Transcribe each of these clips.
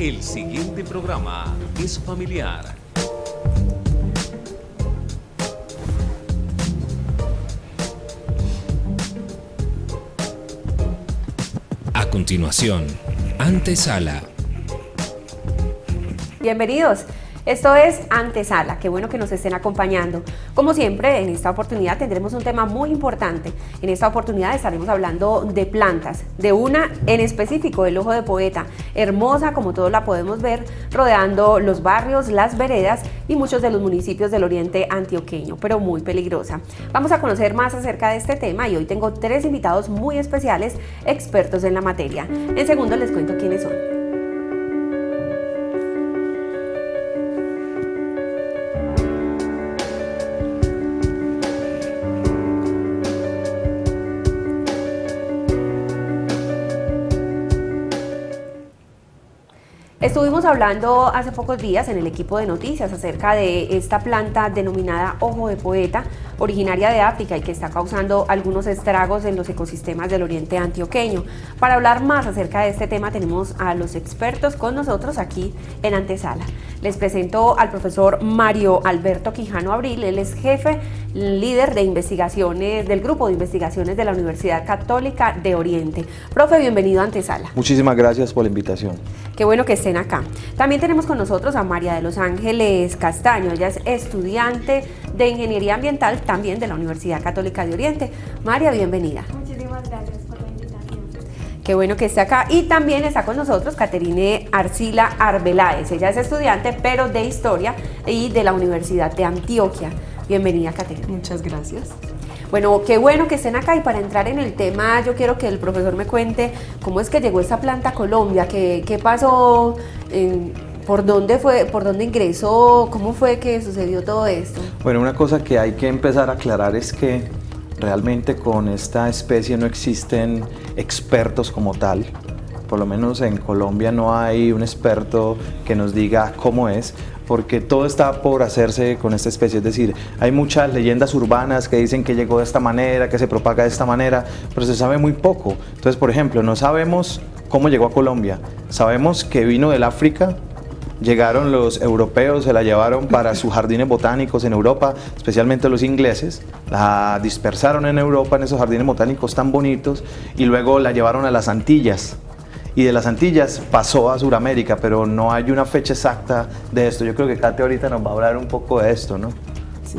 El siguiente programa es familiar. A continuación, Antesala. Bienvenidos. Esto es Antesala, qué bueno que nos estén acompañando. Como siempre, en esta oportunidad tendremos un tema muy importante. En esta oportunidad estaremos hablando de plantas, de una en específico, el ojo de poeta, hermosa como todos la podemos ver, rodeando los barrios, las veredas y muchos de los municipios del oriente antioqueño, pero muy peligrosa. Vamos a conocer más acerca de este tema y hoy tengo 3 invitados muy especiales, expertos en la materia. En segundo les cuento quiénes son. Estuvimos hablando hace pocos días en el equipo de noticias acerca de esta planta denominada ojo de poeta, originaria de África y que está causando algunos estragos en los ecosistemas del oriente antioqueño. Para hablar más acerca de este tema tenemos a los expertos con nosotros aquí en Antesala. Les presento al profesor Mario Alberto Quijano Abril. Él es jefe, líder de investigaciones del grupo de investigaciones de la Universidad Católica de Oriente. Profe, bienvenido a Antesala. Muchísimas gracias por la invitación. Qué bueno que estén acá. También tenemos con nosotros a María de los Ángeles Castaño. Ella es estudiante de Ingeniería Ambiental también de la Universidad Católica de Oriente. María, bienvenida. Muchísimas gracias por la invitación. Qué bueno que esté acá. Y también está con nosotros Caterine Arcila Arbeláez. Ella es estudiante, pero de Historia y de la Universidad de Antioquia. Bienvenida, Caterine. Muchas gracias. Bueno, qué bueno que estén acá y para entrar en el tema yo quiero que el profesor me cuente cómo es que llegó esta planta a Colombia, qué pasó, por dónde fue, por dónde ingresó, cómo fue que sucedió todo esto. Bueno, una cosa que hay que empezar a aclarar es que realmente con esta especie no existen expertos como tal. Por lo menos en Colombia no hay un experto que nos diga cómo es, porque todo está por hacerse con esta especie, es decir, hay muchas leyendas urbanas que dicen que llegó de esta manera, que se propaga de esta manera, pero se sabe muy poco. Entonces, por ejemplo, no sabemos cómo llegó a Colombia, sabemos que vino del África, llegaron los europeos, se la llevaron para sus jardines botánicos en Europa, especialmente los ingleses, la dispersaron en Europa en esos jardines botánicos tan bonitos y luego la llevaron a las Antillas. Y de las Antillas pasó a Sudamérica, pero no hay una fecha exacta de esto. Yo creo que Kate ahorita nos va a hablar un poco de esto, ¿no?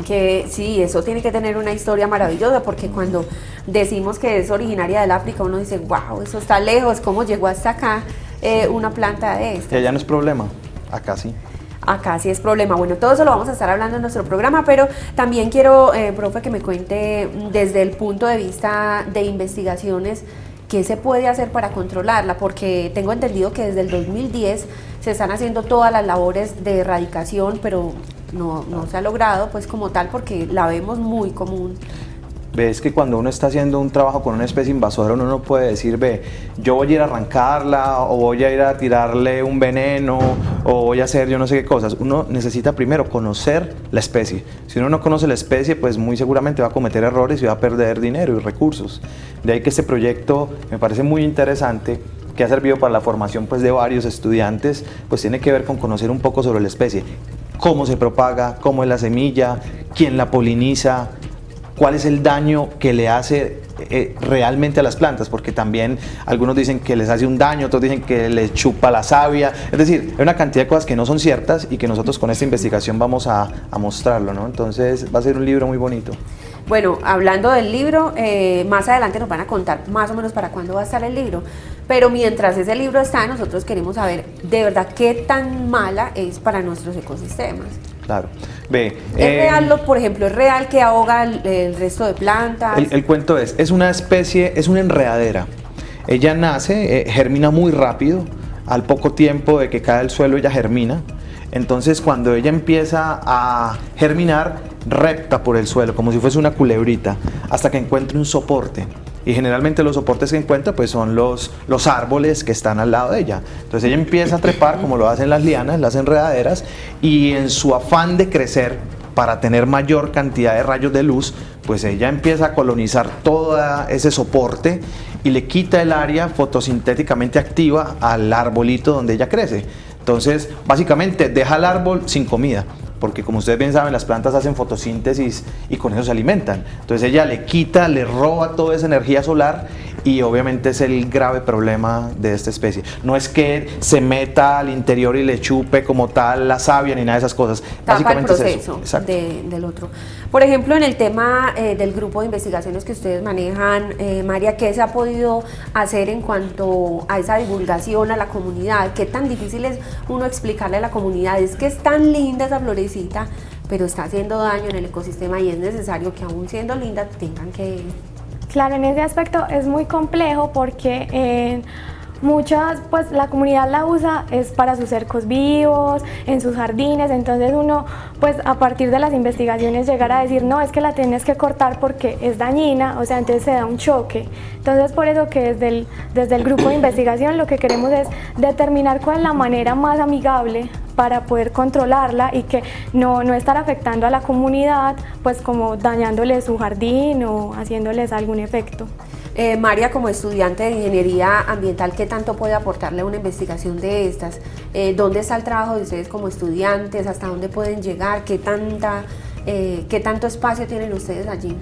Que sí, eso tiene que tener una historia maravillosa, porque cuando decimos que es originaria del África, uno dice, wow, eso está lejos, ¿cómo llegó hasta acá una planta de esta? Y allá no es problema, acá sí. Acá sí es problema. Bueno, todo eso lo vamos a estar hablando en nuestro programa, pero también quiero, profe, que me cuente desde el punto de vista de investigaciones, ¿qué se puede hacer para controlarla? Porque tengo entendido que desde el 2010 se están haciendo todas las labores de erradicación, pero no se ha logrado pues como tal porque la vemos muy común. Ves que cuando uno está haciendo un trabajo con una especie invasora, uno no puede decir, ve, yo voy a ir a arrancarla, o voy a ir a tirarle un veneno, o voy a hacer yo no sé qué cosas. Uno necesita primero conocer la especie. Si uno no conoce la especie, pues muy seguramente va a cometer errores y va a perder dinero y recursos. De ahí que este proyecto me parece muy interesante, que ha servido para la formación pues de varios estudiantes, pues tiene que ver con conocer un poco sobre la especie. Cómo se propaga, cómo es la semilla, quién la poliniza, cuál es el daño que le hace realmente a las plantas, porque también algunos dicen que les hace un daño, otros dicen que les chupa la savia, es decir, hay una cantidad de cosas que no son ciertas y que nosotros con esta investigación vamos a mostrarlo, ¿no? Entonces va a ser un libro muy bonito. Bueno, hablando del libro, más adelante nos van a contar más o menos para cuándo va a estar el libro, pero mientras ese libro está, nosotros queremos saber de verdad qué tan mala es para nuestros ecosistemas. Claro. Ve, ¿Es real, por ejemplo, es real que ahoga el resto de plantas? El cuento es una especie, es una enredadera. Ella nace, germina muy rápido, al poco tiempo de que cae al suelo ella germina. Entonces cuando ella empieza a germinar, repta por el suelo, como si fuese una culebrita, hasta que encuentre un soporte. Y generalmente los soportes que encuentra pues son los árboles que están al lado de ella. Entonces ella empieza a trepar como lo hacen las lianas, las enredaderas, y en su afán de crecer para tener mayor cantidad de rayos de luz, pues ella empieza a colonizar todo ese soporte y le quita el área fotosintéticamente activa al arbolito donde ella crece. Entonces, básicamente deja el árbol sin comida, porque como ustedes bien saben, las plantas hacen fotosíntesis y con eso se alimentan. Entonces ella le quita, le roba toda esa energía solar y obviamente es el grave problema de esta especie. No es que se meta al interior y le chupe como tal la savia ni nada de esas cosas. Tapa el Básicamente proceso es eso. del otro. Por ejemplo, en el tema del grupo de investigaciones que ustedes manejan, María, ¿qué se ha podido hacer en cuanto a esa divulgación a la comunidad? ¿Qué tan difícil es uno explicarle a la comunidad? Es que es tan linda esa florecita, pero está haciendo daño en el ecosistema y es necesario que aún siendo linda tengan que... Claro, en ese aspecto es muy complejo porque muchas, pues la comunidad la usa es para sus cercos vivos, en sus jardines, entonces uno, pues a partir de las investigaciones llegar a decir, no, es que la tienes que cortar porque es dañina, o sea, entonces se da un choque. Entonces por eso que desde el grupo de investigación lo que queremos es determinar cuál es la manera más amigable para poder controlarla y que no estar afectando a la comunidad, pues como dañándole su jardín o haciéndoles algún efecto. María, como estudiante de ingeniería ambiental, ¿qué tanto puede aportarle a una investigación de estas? ¿Dónde está el trabajo de ustedes como estudiantes? ¿Hasta dónde pueden llegar? ¿Qué tanto espacio tienen ustedes allí?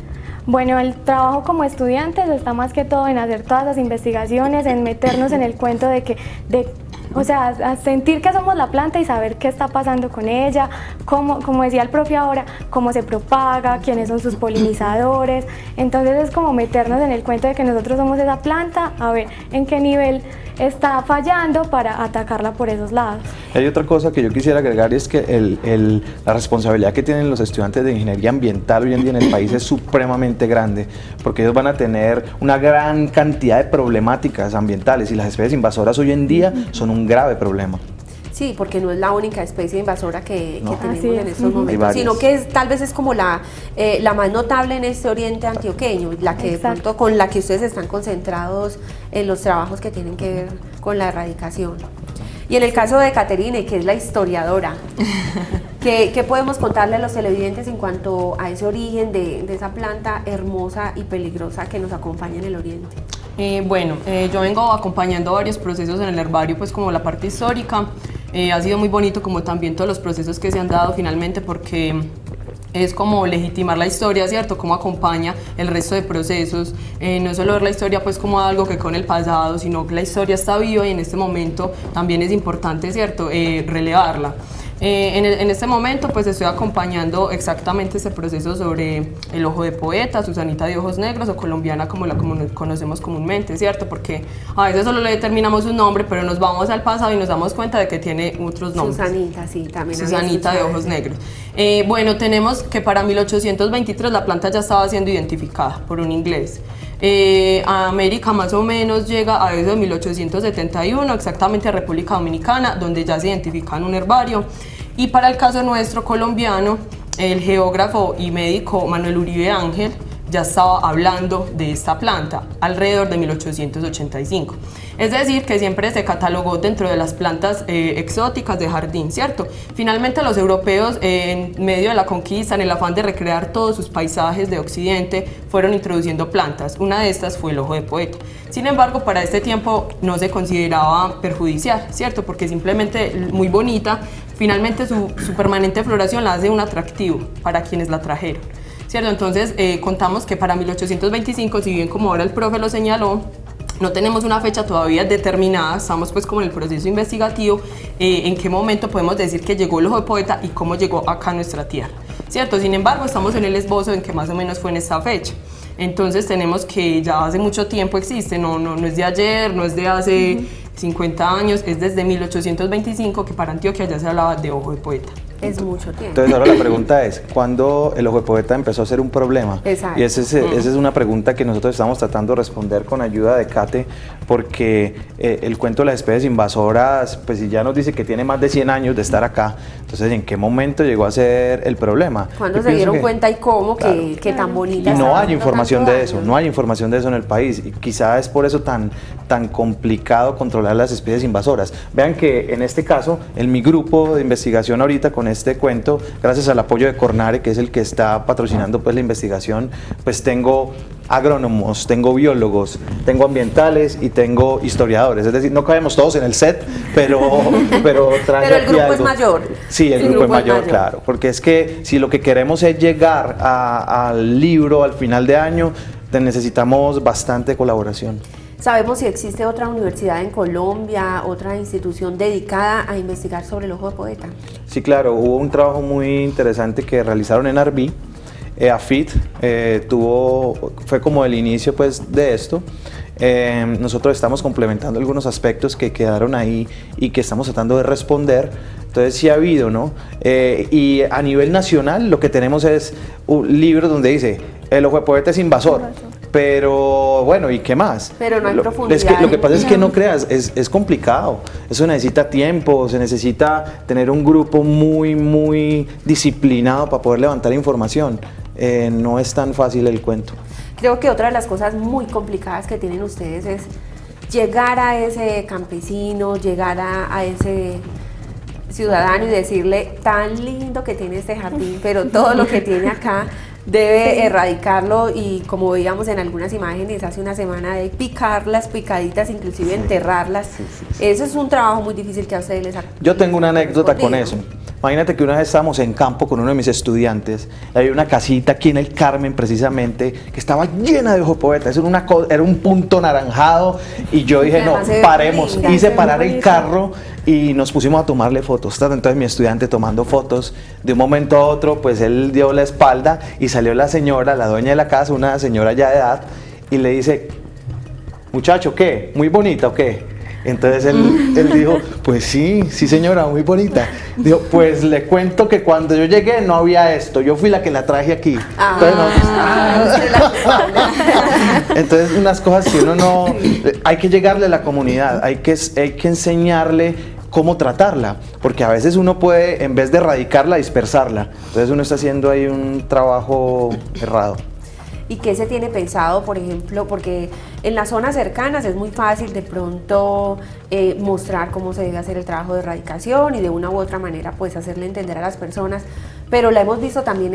Bueno, el trabajo como estudiantes está más que todo en hacer todas las investigaciones, en meternos en el cuento o sea, a sentir que somos la planta y saber qué está pasando con ella, como decía el profe ahora, cómo se propaga, quiénes son sus polinizadores. Entonces es como meternos en el cuento de que nosotros somos esa planta, a ver en qué nivel está fallando para atacarla por esos lados. Hay otra cosa que yo quisiera agregar y es que la responsabilidad que tienen los estudiantes de ingeniería ambiental hoy en día en el país es supremamente grande, porque ellos van a tener una gran cantidad de problemáticas ambientales y las especies invasoras hoy en día son un grave problema. Sí, porque no es la única especie invasora que tenemos en estos Hay momentos, varias. sino que tal vez es como la más notable en este oriente antioqueño, la que de pronto con la que ustedes están concentrados en los trabajos que tienen que ver con la erradicación. Y en el caso de Caterine, que es la historiadora, ¿qué podemos contarle a los televidentes en cuanto a ese origen de esa planta hermosa y peligrosa que nos acompaña en el oriente? Yo vengo acompañando varios procesos en el herbario, pues como la parte histórica. Ha sido muy bonito como también todos los procesos que se han dado finalmente porque es como legitimar la historia, ¿cierto? Cómo acompaña el resto de procesos, no solo ver la historia pues como algo que con el pasado, sino que la historia está viva y en este momento también es importante, ¿cierto? Relevarla. En este momento pues estoy acompañando exactamente este proceso sobre el ojo de poeta, Susanita de ojos negros o colombiana como la conocemos comúnmente, ¿cierto? Porque a veces solo le determinamos un nombre, pero nos vamos al pasado y nos damos cuenta de que tiene otros nombres. Susanita, sí, también. Susanita de ojos negros. Tenemos que para 1823 la planta ya estaba siendo identificada por un inglés. A América más o menos llega a eso de 1871, exactamente a República Dominicana, donde ya se identifica en un herbario. Y para el caso nuestro colombiano, el geógrafo y médico Manuel Uribe Ángel ya estaba hablando de esta planta alrededor de 1885. Es decir, que siempre se catalogó dentro de las plantas exóticas de jardín, ¿cierto? Finalmente los europeos, en medio de la conquista, en el afán de recrear todos sus paisajes de Occidente, fueron introduciendo plantas. Una de estas fue el ojo de poeta. Sin embargo, para este tiempo no se consideraba perjudicial, ¿cierto? Porque simplemente muy bonita, finalmente su permanente floración la hace un atractivo para quienes la trajeron, ¿cierto? Entonces contamos que para 1825, si bien como ahora el profe lo señaló, no tenemos una fecha todavía determinada, estamos pues como en el proceso investigativo, en qué momento podemos decir que llegó el ojo de poeta y cómo llegó acá a nuestra tierra, ¿cierto? Sin embargo, estamos en el esbozo en que más o menos fue en esta fecha. Entonces tenemos que ya hace mucho tiempo existe, no es de ayer, no es de hace 50 años, es desde 1825 que para Antioquia ya se hablaba de ojo de poeta. Es mucho tiempo. Entonces ahora la pregunta es, ¿cuándo el ojo de poeta empezó a ser un problema? Exacto. Y esa es una pregunta que nosotros estamos tratando de responder con ayuda de Kate, porque el cuento de las especies invasoras, pues si ya nos dice que tiene más de 100 años de estar acá, entonces ¿en qué momento llegó a ser el problema? ¿Cuándo se dieron cuenta y cómo que tan bonita? Y no hay estaba información tanto de daño? eso, no hay información de eso en el país y quizá es por eso tan complicado controlar las especies invasoras. Vean que en este caso, en mi grupo de investigación ahorita con este cuento, gracias al apoyo de Cornare, que es el que está patrocinando pues la investigación, pues tengo agrónomos, tengo biólogos, tengo ambientales y tengo historiadores. Es decir, no cabemos todos en el set, pero traje Pero el aquí grupo algo. es mayor. Sí, el grupo es mayor, claro. Porque es que si lo que queremos es llegar al libro al final de año, necesitamos bastante colaboración. ¿Sabemos si existe otra universidad en Colombia, otra institución dedicada a investigar sobre el ojo de poeta? Sí, claro, hubo un trabajo muy interesante que realizaron en Arví. AFIT fue como el inicio pues, de esto. Nosotros estamos complementando algunos aspectos que quedaron ahí y que estamos tratando de responder. Entonces sí ha habido, ¿no? Y a nivel nacional lo que tenemos es un libro donde dice, el ojo de poeta es invasor. Pero bueno, ¿y qué más? Pero no hay Lo profundidad. que pasa es que no creas, es complicado. Eso necesita tiempo, se necesita tener un grupo muy disciplinado para poder levantar información. No es tan fácil el cuento. Creo que otra de las cosas muy complicadas que tienen ustedes es llegar a ese campesino, llegar a ese ciudadano y decirle, tan lindo que tiene este jardín, pero todo lo que tiene acá debe erradicarlo, y como veíamos en algunas imágenes hace una semana, de picar las picaditas, inclusive enterrarlas. Eso es un trabajo muy difícil que a ustedes les ha... Yo tengo una anécdota con eso. Imagínate que una vez estábamos en campo con uno de mis estudiantes, había una casita aquí en el Carmen precisamente, que estaba llena de ojo de poeta, eso era un punto naranjado, y yo dije, no, paremos, hice parar el carro y nos pusimos a tomarle fotos. Entonces mi estudiante tomando fotos, de un momento a otro, pues él dio la espalda y salió la señora, la dueña de la casa, una señora ya de edad, y le dice, muchacho, ¿qué? ¿Muy bonita o qué? Entonces él dijo, pues sí señora, muy bonita. Dijo, pues le cuento que cuando yo llegué no había esto, yo fui la que la traje aquí. Entonces unas cosas que uno no... Hay que llegarle a la comunidad, hay que enseñarle cómo tratarla, porque a veces uno puede, en vez de erradicarla, dispersarla. Entonces uno está haciendo ahí un trabajo errado. ¿Y qué se tiene pensado, por ejemplo? Porque en las zonas cercanas es muy fácil de pronto mostrar cómo se debe hacer el trabajo de erradicación y de una u otra manera pues hacerle entender a las personas, pero la hemos visto también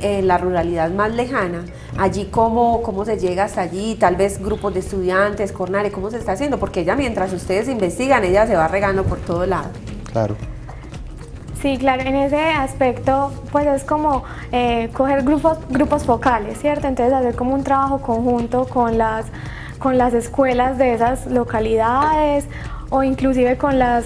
en la ruralidad más lejana. Allí cómo se llega hasta allí, tal vez grupos de estudiantes, Cornare, ¿cómo se está haciendo? Porque ella, mientras ustedes investigan, ella se va regando por todo lado. Claro. Sí, claro, en ese aspecto pues es como coger grupos focales, ¿cierto? Entonces hacer como un trabajo conjunto con las escuelas de esas localidades, o inclusive con las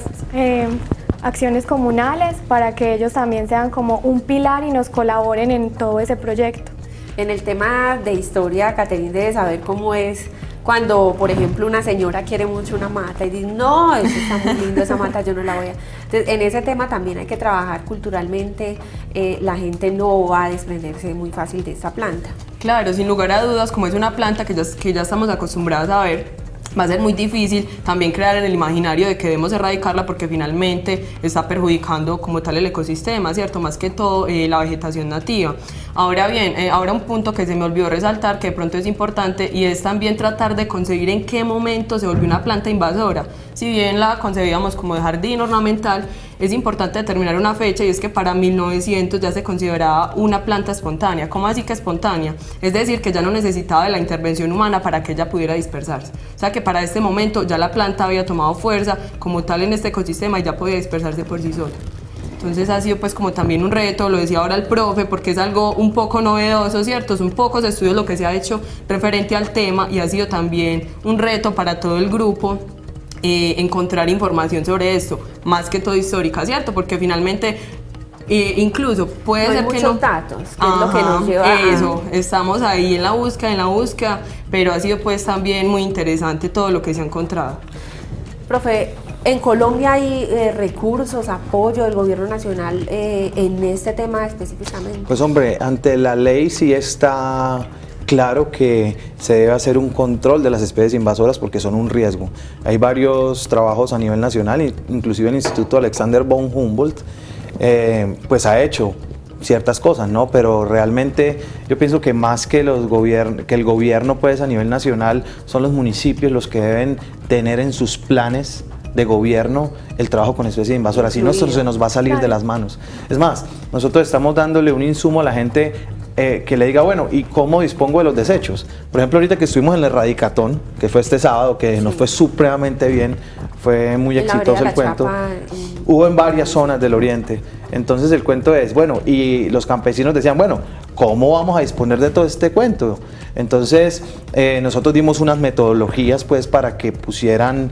acciones comunales, para que ellos también sean como un pilar y nos colaboren en todo ese proyecto. En el tema de historia, Caterine debe saber cómo es cuando, por ejemplo, una señora quiere mucho una mata y dice, no, eso está muy lindo, esa mata yo no la voy a... Entonces, en ese tema también hay que trabajar culturalmente, la gente no va a desprenderse muy fácil de esta planta. Claro, sin lugar a dudas, como es una planta que ya estamos acostumbrados a ver, va a ser muy difícil también crear en el imaginario de que debemos erradicarla, porque finalmente está perjudicando como tal el ecosistema, ¿cierto? Más que todo la vegetación nativa. Ahora bien, ahora un punto que se me olvidó resaltar, que de pronto es importante, y es también tratar de conseguir en qué momento se volvió una planta invasora. Si bien la concebíamos como de jardín ornamental, es importante determinar una fecha, y es que para 1900 ya se consideraba una planta espontánea. ¿Cómo así que espontánea? Es decir, que ya no necesitaba de la intervención humana para que ella pudiera dispersarse. O sea que para este momento ya la planta había tomado fuerza como tal en este ecosistema y ya podía dispersarse por sí sola. Entonces ha sido pues como también un reto, lo decía ahora el profe, porque es algo un poco novedoso, ¿cierto? Son pocos estudios lo que se ha hecho referente al tema, y ha sido también un reto para todo el grupo encontrar información sobre esto, más que todo histórica, ¿cierto? Porque finalmente incluso puede ser que no... datos, que es lo que nos lleva eso, estamos ahí en la búsqueda, pero ha sido pues también muy interesante todo lo que se ha encontrado. Profe, ¿en Colombia hay recursos, apoyo del gobierno nacional en este tema específicamente? Pues hombre, ante la ley sí está claro que se debe hacer un control de las especies invasoras, porque son un riesgo. Hay varios trabajos a nivel nacional, inclusive el Instituto Alexander von Humboldt pues ha hecho ciertas cosas, ¿no? Pero realmente yo pienso que más que el gobierno pues a nivel nacional, son los municipios los que deben tener en sus planes de gobierno el trabajo con especies invasoras, si no, esto se nos va a salir de las manos. Es más, nosotros estamos dándole un insumo a la gente que le diga, bueno, ¿y cómo dispongo de los desechos? Por ejemplo, ahorita que estuvimos en el Radicatón, que fue este sábado, que nos fue supremamente bien, fue muy En la exitoso vereda el de la cuento. Chapa, Hubo en varias zonas del oriente. Entonces el cuento es, bueno, y los campesinos decían, bueno, ¿cómo vamos a disponer de todo este cuento? Entonces nosotros dimos unas metodologías pues para que pusieran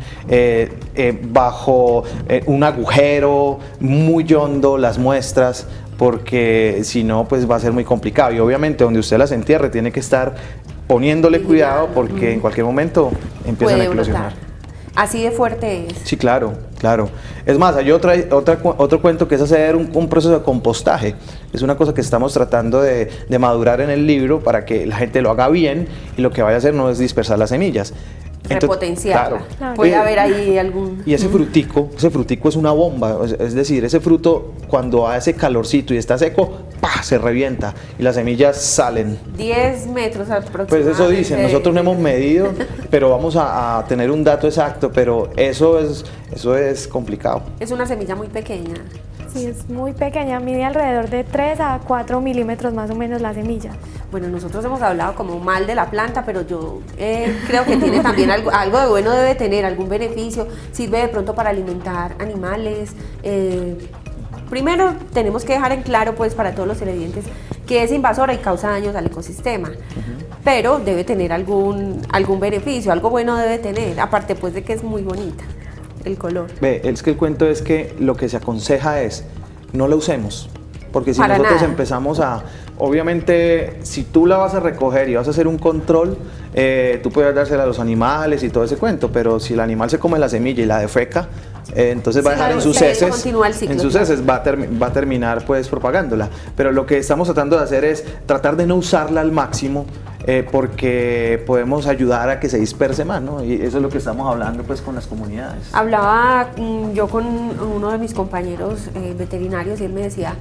bajo un agujero muy hondo las muestras, porque si no pues va a ser muy complicado, y obviamente donde usted las entierre tiene que estar poniéndole cuidado, porque en cualquier momento empiezan a puede eclosionar. brotar. Así de fuerte es. Sí, claro, claro. Es más, hay otro cuento que es hacer un proceso de compostaje. Es una cosa que estamos tratando de madurar en el libro para que la gente lo haga bien, y lo que vaya a hacer no es dispersar las semillas. Repotenciarla. Claro. Puede Oye, haber ahí algún... Y ese frutico es una bomba, es decir, ese fruto cuando hace calorcito y está seco, ¡pah!, se revienta y las semillas salen. 10 metros Pues aproximadamente. eso dicen, nosotros no hemos medido, pero vamos a tener un dato exacto, pero eso es complicado. Es una semilla muy pequeña. Sí, es muy pequeña, mide alrededor de 3 a 4 milímetros más o menos la semilla. Bueno, nosotros hemos hablado como mal de la planta, pero yo creo que tiene también algo de bueno, debe tener algún beneficio, sirve de pronto para alimentar animales. Primero tenemos que dejar en claro pues para todos los televidentes que es invasora y causa daños al ecosistema, pero debe tener algún beneficio, algo bueno debe tener, aparte pues de que es muy bonita el color. Ve, es que el cuento es que lo que se aconseja es no la usemos, porque si Para nosotros nada. empezamos obviamente, si tú la vas a recoger y vas a hacer un control, tú puedes dársela a los animales y todo ese cuento, pero si el animal se come la semilla y la defeca, entonces va a Sí, dejar claro, en sus se heces, continúa el ciclo, en sus claro. heces va a terminar pues propagándola. Pero lo que estamos tratando de hacer es tratar de no usarla al máximo, porque podemos ayudar a que se disperse más, ¿no? Y eso es lo que estamos hablando pues con las comunidades. Hablaba yo con uno de mis compañeros veterinarios y él me decía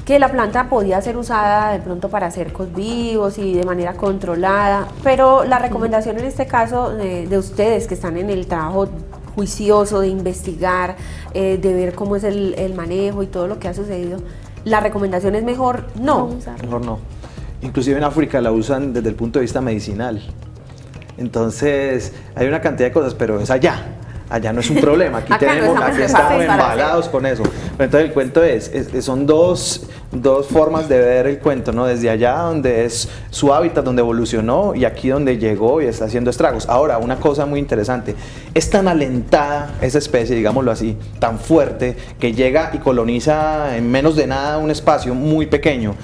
que la planta podía ser usada de pronto para cercos vivos y de manera controlada, pero la recomendación en este caso de ustedes que están en el trabajo juicioso de investigar, de ver cómo es el manejo y todo lo que ha sucedido, la recomendación es mejor no. usarla. Mejor no. Inclusive en África la usan desde el punto de vista medicinal. Entonces, hay una cantidad de cosas, pero es allá. Allá no es un problema. Aquí Acá no estamos aquí estamos preparados para embalados con eso. Pero entonces el cuento son dos formas de ver el cuento, ¿no? Desde allá donde es su hábitat, donde evolucionó, y aquí donde llegó y está haciendo estragos. Ahora, una cosa muy interesante. Es tan alentada esa especie, digámoslo así, tan fuerte, que llega y coloniza en menos de nada un espacio muy pequeño.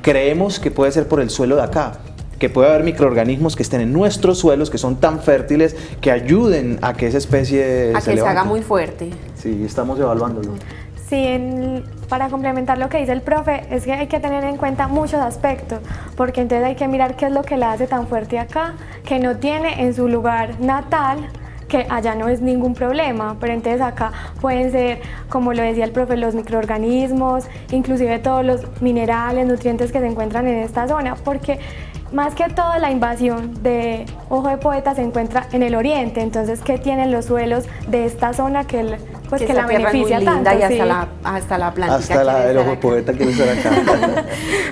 Creemos que puede ser por el suelo de acá, que puede haber microorganismos que estén en nuestros suelos, que son tan fértiles, que ayuden a que esa especie A que se haga levante. muy fuerte. Sí, estamos evaluándolo. Sí, para complementar lo que dice el profe, es que hay que tener en cuenta muchos aspectos, porque entonces hay que mirar qué es lo que la hace tan fuerte acá, que no tiene en su lugar natal, que allá no es ningún problema, pero entonces acá pueden ser, como lo decía el profe, los microorganismos, inclusive todos los minerales, nutrientes que se encuentran en esta zona, porque más que todo la invasión de Ojo de Poeta se encuentra en el oriente, entonces ¿qué tienen los suelos de esta zona que la esa tierra es muy beneficia linda tanto? y Sí. hasta la plantita Hasta la quiere del estar ojo acá. poeta quiere estar acá.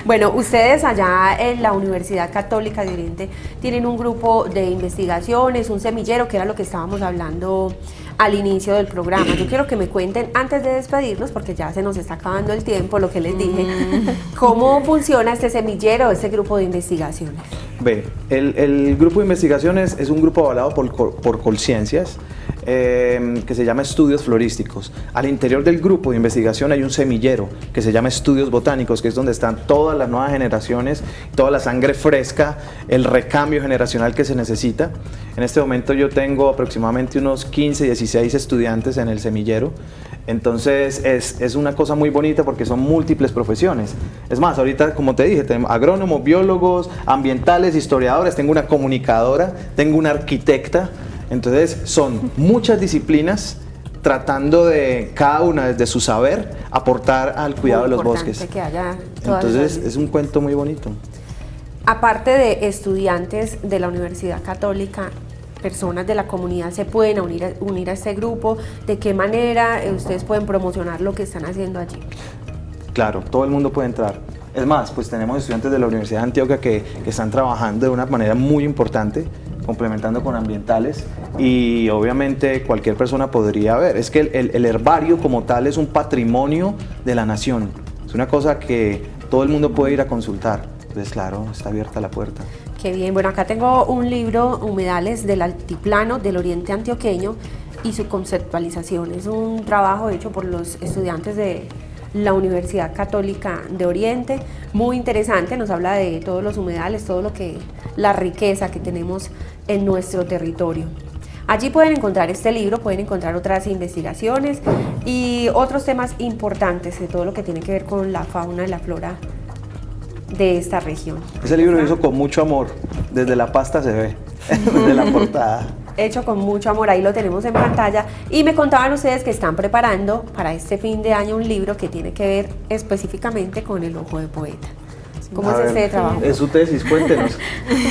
Bueno, ustedes allá en la Universidad Católica de Oriente tienen un grupo de investigaciones, un semillero, que era lo que estábamos hablando al inicio del programa. Yo quiero que me cuenten, antes de despedirnos, porque ya se nos está acabando el tiempo, lo que les dije, cómo funciona este semillero, este grupo de investigaciones. Ve, el grupo de investigaciones es un grupo avalado por Colciencias, que se llama Estudios Florísticos. Al interior del grupo de investigación hay un semillero que se llama Estudios Botánicos, que es donde están todas las nuevas generaciones, toda la sangre fresca, el recambio generacional que se necesita. En este momento yo tengo aproximadamente unos 15, 16 estudiantes en el semillero. Entonces es una cosa muy bonita porque son múltiples profesiones. Es más, ahorita, como te dije, tenemos agrónomos, biólogos, ambientales, historiadores, tengo una comunicadora, tengo una arquitecta. Entonces son muchas disciplinas tratando de, cada una desde su saber, aportar al cuidado de los bosques. Que haya todas Entonces esas- es un cuento muy bonito. Aparte de estudiantes de la Universidad Católica, personas de la comunidad se pueden unir a este grupo. ¿De qué manera ustedes pueden promocionar lo que están haciendo allí? Claro, todo el mundo puede entrar. Es más, pues tenemos estudiantes de la Universidad de Antioquia que están trabajando de una manera muy importante, complementando con ambientales, y obviamente cualquier persona podría ver. Es que el herbario como tal es un patrimonio de la nación, es una cosa que todo el mundo puede ir a consultar. Entonces, claro, está abierta la puerta. Qué bien. Bueno, acá tengo un libro, Humedales del Altiplano del Oriente Antioqueño y su conceptualización. Es un trabajo hecho por los estudiantes de la Universidad Católica de Oriente, muy interesante, nos habla de todos los humedales, la riqueza que tenemos en nuestro territorio. Allí pueden encontrar este libro, pueden encontrar otras investigaciones y otros temas importantes de todo lo que tiene que ver con la fauna y la flora de esta región. Ese libro lo hizo con mucho amor, desde la pasta se ve, desde la portada. Hecho con mucho amor, ahí lo tenemos en pantalla, y me contaban ustedes que están preparando para este fin de año un libro que tiene que ver específicamente con el ojo de poeta. ¿Cómo es este trabajo? Es su tesis, cuéntenos.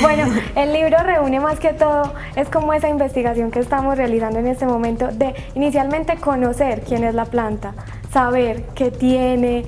Bueno, el libro reúne más que todo, es como esa investigación que estamos realizando en este momento de inicialmente conocer quién es la planta, saber qué tiene,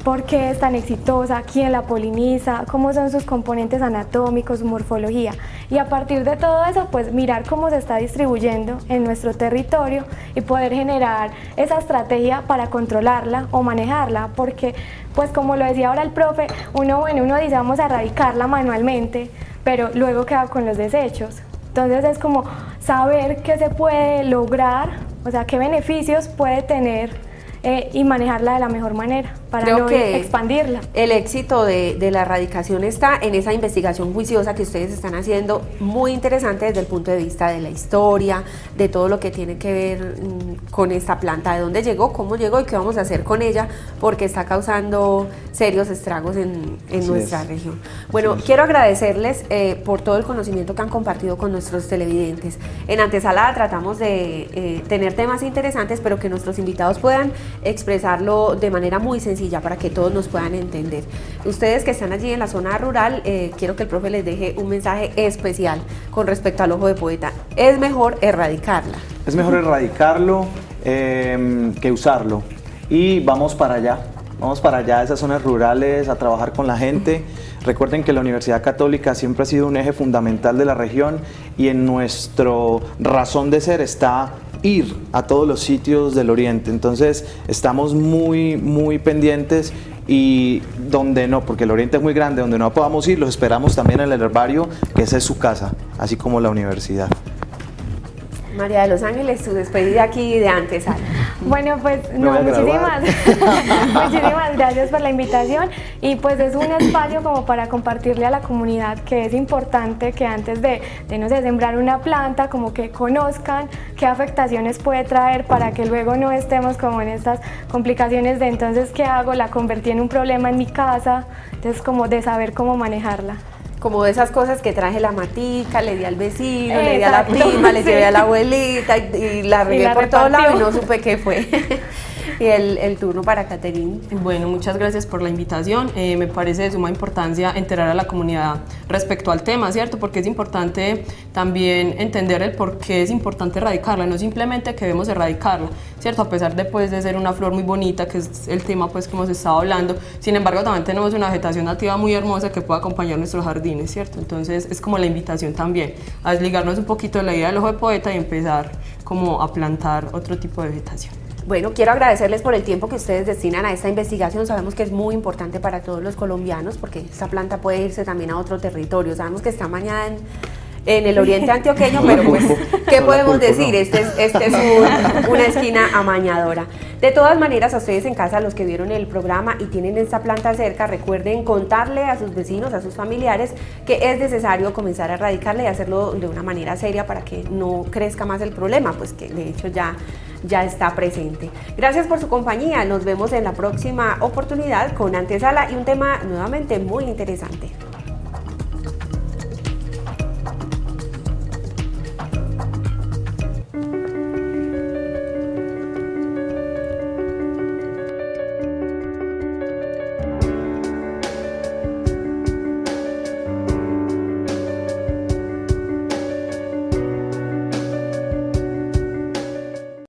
por qué es tan exitosa, quién la poliniza, cómo son sus componentes anatómicos, su morfología. Y a partir de todo eso, pues mirar cómo se está distribuyendo en nuestro territorio y poder generar esa estrategia para controlarla o manejarla, porque pues como lo decía ahora el profe, uno dice vamos a erradicarla manualmente, pero luego queda con los desechos. Entonces es como saber qué se puede lograr, o sea, qué beneficios puede tener y manejarla de la mejor manera para Creo no que expandirla. El éxito de la erradicación está en esa investigación juiciosa que ustedes están haciendo, muy interesante desde el punto de vista de la historia, de todo lo que tiene que ver con esta planta, de dónde llegó, cómo llegó y qué vamos a hacer con ella, porque está causando serios estragos en nuestra región. Bueno, quiero agradecerles por todo el conocimiento que han compartido con nuestros televidentes. En Antesala tratamos de tener temas interesantes, pero que nuestros invitados puedan expresarlo de manera muy sencilla para que todos nos puedan entender. Ustedes que están allí en la zona rural, quiero que el profe les deje un mensaje especial con respecto al ojo de poeta. Es mejor erradicarla. Es mejor erradicarlo que usarlo. Y vamos para allá a esas zonas rurales a trabajar con la gente. Recuerden que la Universidad Católica siempre ha sido un eje fundamental de la región y en nuestro razón de ser está ir a todos los sitios del Oriente. Entonces estamos muy pendientes, y donde no, porque el Oriente es muy grande, donde no podamos ir, los esperamos también en el herbario, que esa es su casa, así como la universidad. María de los Ángeles, su despedida aquí de Antesala. Bueno, pues no, muchísimas gracias por la invitación, y pues es un espacio como para compartirle a la comunidad que es importante que antes de no sé, sembrar una planta, como que conozcan qué afectaciones puede traer para que luego no estemos como en estas complicaciones de entonces ¿qué hago? La convertí en un problema en mi casa, entonces como de saber cómo manejarla. Como de esas cosas que traje la matica, le di al vecino, le di a la prima, le llevé a la abuelita y la regué por todos lados y no supe qué fue. Y el turno para Caterine. Bueno, muchas gracias por la invitación. Me parece de suma importancia enterar a la comunidad respecto al tema, ¿cierto? Porque es importante también entender el por qué es importante erradicarla, no simplemente que debemos erradicarla, ¿cierto? A pesar de ser una flor muy bonita, que es el tema pues que hemos estado hablando, sin embargo también tenemos una vegetación nativa muy hermosa que puede acompañar nuestros jardines, ¿cierto? Entonces es como la invitación también a desligarnos un poquito de la idea del ojo de poeta y empezar como a plantar otro tipo de vegetación. Bueno, quiero agradecerles por el tiempo que ustedes destinan a esta investigación. Sabemos que es muy importante para todos los colombianos porque esta planta puede irse también a otro territorio. Sabemos que está mañana en el oriente antioqueño, pero pues, ¿qué podemos decir? Este es una esquina amañadora. De todas maneras, a ustedes en casa, los que vieron el programa y tienen esta planta cerca, recuerden contarle a sus vecinos, a sus familiares, que es necesario comenzar a erradicarla y hacerlo de una manera seria para que no crezca más el problema, pues que de hecho ya está presente. Gracias por su compañía, nos vemos en la próxima oportunidad con Antesala y un tema nuevamente muy interesante.